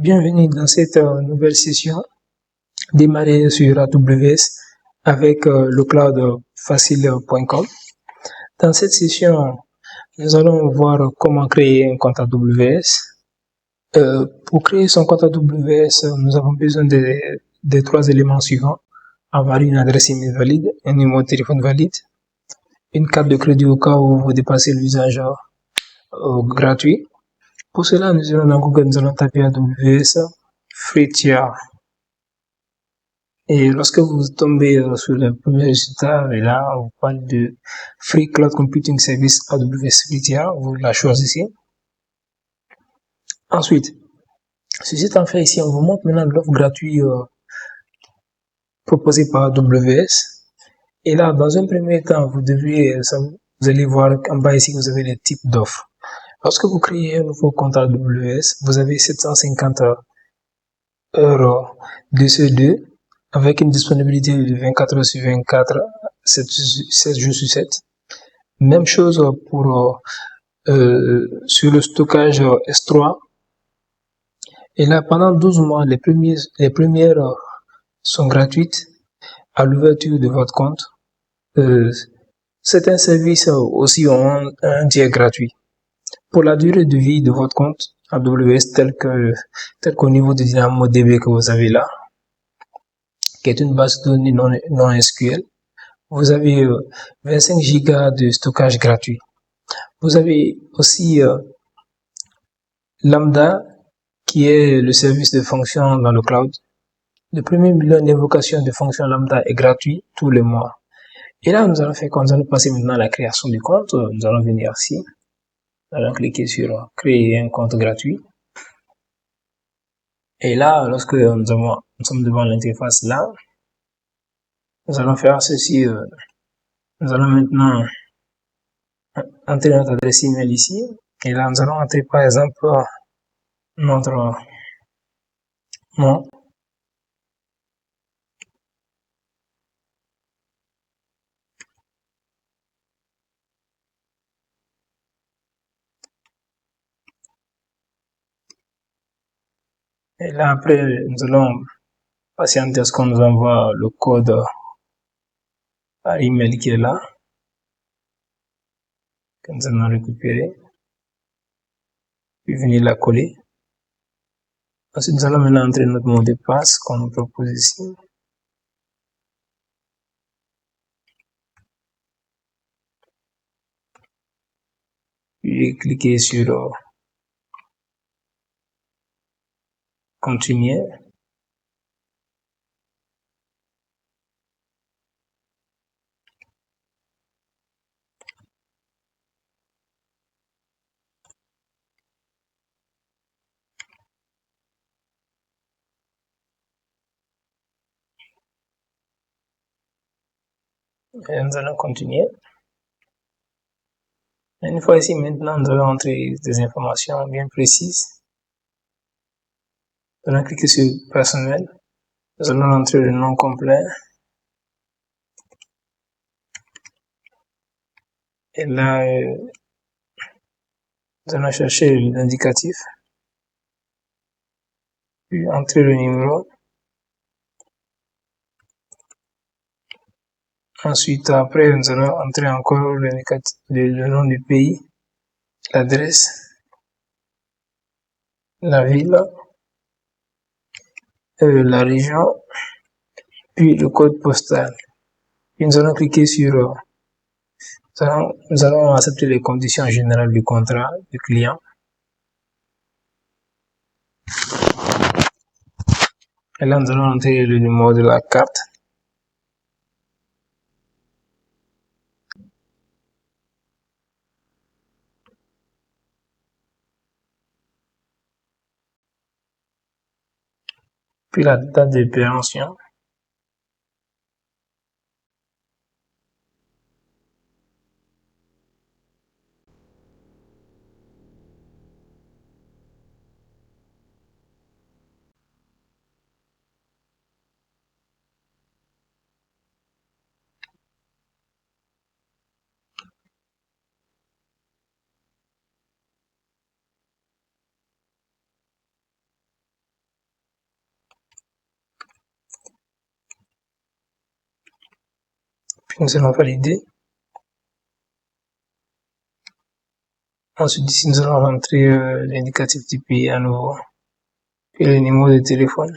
Bienvenue dans cette nouvelle session démarrée sur AWS avec le cloud facile.com. Dans cette session, nous allons voir comment créer un compte AWS. Pour créer son compte AWS, nous avons besoin des trois éléments suivants. Avoir une adresse email valide, un numéro de téléphone valide, une carte de crédit au cas où vous dépassez l'usage gratuit. Pour cela, nous allons dans Google, nous allons taper AWS Free Tier. Et lorsque vous tombez sur le premier résultat, et là, on parle de Free Cloud Computing Service AWS Free Tier, vous la choisissez. Ensuite, ceci étant fait ici, on vous montre maintenant l'offre gratuite proposée par AWS. Et là, dans un premier temps, vous allez voir en bas ici, vous avez les types d'offres. Lorsque vous créez un nouveau compte AWS, vous avez 750 € de ce 2 avec une disponibilité de 24 heures sur 24, 7 jours sur 7. Même chose pour sur le stockage S3. Et là, pendant 12 mois, les premières sont gratuites à l'ouverture de votre compte. Certains services aussi ont un tiers gratuit. Pour la durée de vie de votre compte AWS tel qu'au niveau de DynamoDB que vous avez là, qui est une base de données non SQL, vous avez 25 gigas de stockage gratuit. Vous avez aussi Lambda, qui est le service de fonction dans le cloud. Le premier million d'invocations de fonctions Lambda est gratuit tous les mois. Et là, nous allons passer maintenant à la création du compte. Nous allons venir ici. Nous allons cliquer sur créer un compte gratuit. Et là, lorsque nous sommes devant l'interface là, nous allons faire ceci. Nous allons maintenant entrer notre adresse email ici. Et là, nous allons entrer par exemple notre nom. Et là, après, nous allons patienter à ce qu'on nous envoie le code par email qui est là, que nous allons récupérer, puis venir la coller. Ensuite, nous allons maintenant entrer notre mot de passe qu'on nous propose ici. Puis cliquer sur continuer. Et nous allons continuer. Et une fois ici, maintenant, nous allons entrer des informations bien précises. Nous allons cliquer sur personnel. Nous allons entrer le nom complet. Et là, nous allons chercher l'indicatif. Puis entrer le numéro. Ensuite, après, nous allons entrer encore le nom du pays, l'adresse, la ville, la région, puis le code postal. Puis nous allons cliquer sur nous allons accepter les conditions générales du contrat du client. Et là, nous allons entrer le numéro de la carte. Puis la date de péremption. Puis nous allons valider. Ensuite, ici, nous allons rentrer l'indicatif du pays à nouveau. Puis le numéro de téléphone.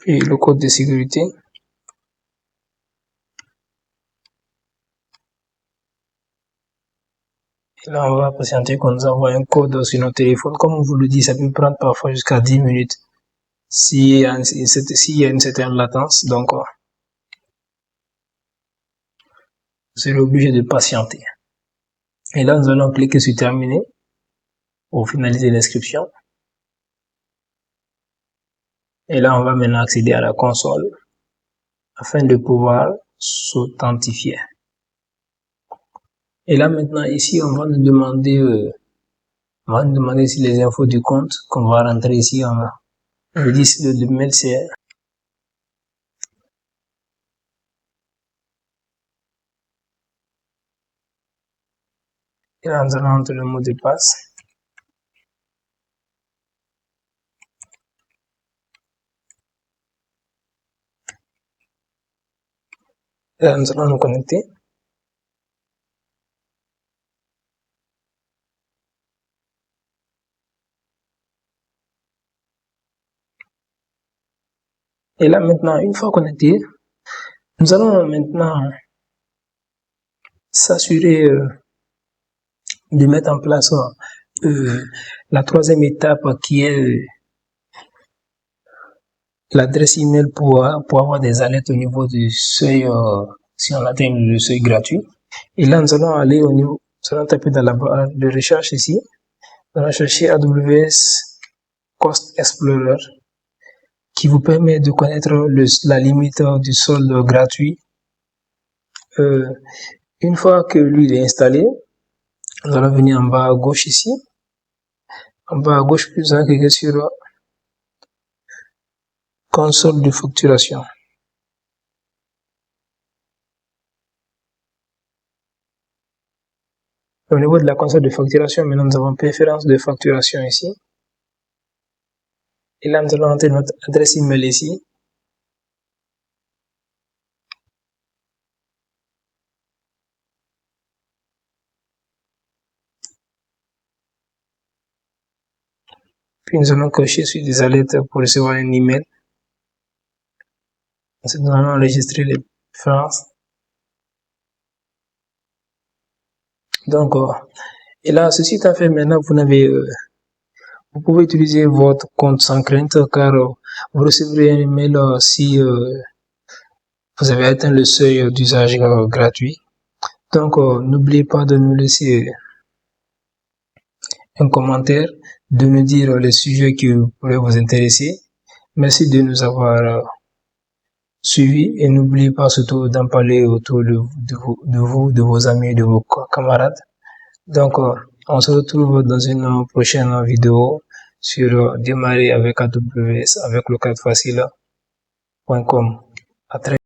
Puis le code de sécurité. Et là, on va patienter qu'on nous envoie un code sur notre téléphone. Comme on vous le dit, ça peut prendre parfois jusqu'à 10 minutes s'il y a une certaine latence. Donc, vous serez obligé de patienter. Et là, nous allons cliquer sur terminer pour finaliser l'inscription. Et là, on va maintenant accéder à la console afin de pouvoir s'authentifier. Et là, maintenant, ici, on va nous demander ici les infos du compte qu'on va rentrer ici. On dit ici le mail, c'est et là, nous allons entrer le mot de passe. Et là, nous allons nous connecter. Et là, maintenant, une fois connecté, nous allons maintenant s'assurer de mettre en place la troisième étape qui est l'adresse email pour avoir des alertes au niveau du seuil, si on atteint le seuil gratuit. Et là, nous allons aller au niveau, nous allons taper dans la barre de recherche ici. Nous allons chercher AWS Cost Explorer qui vous permet de connaître la limite du solde gratuit. Une fois que lui est installé, nous allons venir en bas à gauche ici. En bas à gauche, nous allons cliquer sur console de facturation. Au niveau de la console de facturation, maintenant nous avons préférence de facturation ici. Et là, nous allons entrer notre adresse email ici. Puis nous allons cocher sur des alertes pour recevoir un email. Ensuite, nous allons enregistrer les préférences. Donc, et là, ceci étant fait, maintenant, vous pouvez utiliser votre compte sans crainte car vous recevrez un email si vous avez atteint le seuil d'usage gratuit. Donc, n'oubliez pas de nous laisser un commentaire, de nous dire les sujets qui pourraient vous intéresser. Merci de nous avoir suivis et n'oubliez pas surtout d'en parler autour de vos amis, de vos camarades. Donc, on se retrouve dans une prochaine vidéo sur démarrer avec AWS avec le cadre facile.com. À très